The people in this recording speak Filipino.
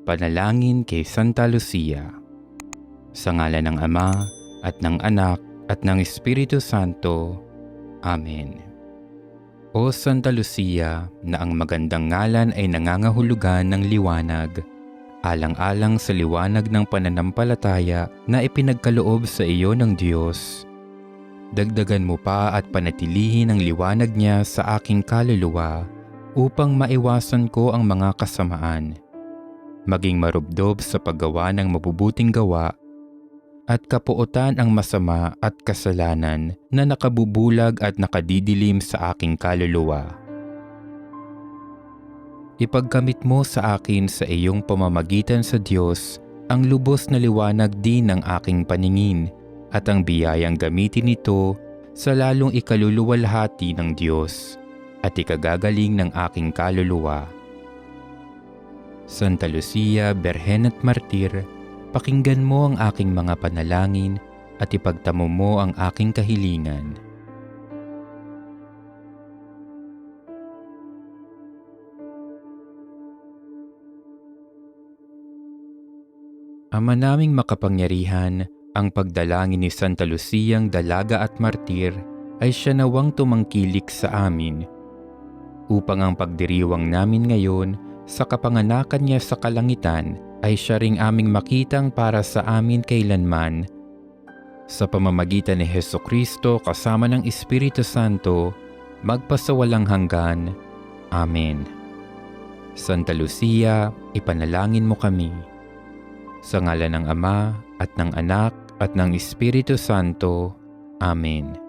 Panalangin kay Santa Lucia. Sa ngalan ng Ama, at ng Anak, at ng Espiritu Santo. Amen. O Santa Lucia, na ang magandang ngalan ay nangangahulugan ng liwanag, alang-alang sa liwanag ng pananampalataya na ipinagkaloob sa iyo ng Diyos. Dagdagan mo pa at panatilihin ang liwanag niya sa aking kaluluwa upang maiwasan ko ang mga kasamaan, maging marubdob sa paggawa ng mabubuting gawa at kapuotan ang masama at kasalanan na nakabubulag at nakadidilim sa aking kaluluwa. Ipagkamit mo sa akin sa iyong pamamagitan sa Diyos ang lubos na liwanag din ng aking paningin at ang biyayang gamitin ito sa lalong ikaluluwalhati ng Diyos at ikagagaling ng aking kaluluwa. Santa Lucia, Birhen at Martir, pakinggan mo ang aking mga panalangin at ipagtamo mo ang aking kahilingan. Ama naming makapangyarihan, ang pagdalangin ni Santa Luciang dalaga at martir ay siya nawang tumangkilik sa amin, upang ang pagdiriwang namin ngayon sa kapanganakan niya sa kalangitan ay siya ring aming makitang para sa amin kailanman. Sa pamamagitan ni Hesukristo kasama ng Espiritu Santo, magpasawalang hanggan. Amen. Santa Lucia, ipanalangin mo kami. Sa ngalan ng Ama, at ng Anak, at ng Espiritu Santo. Amen.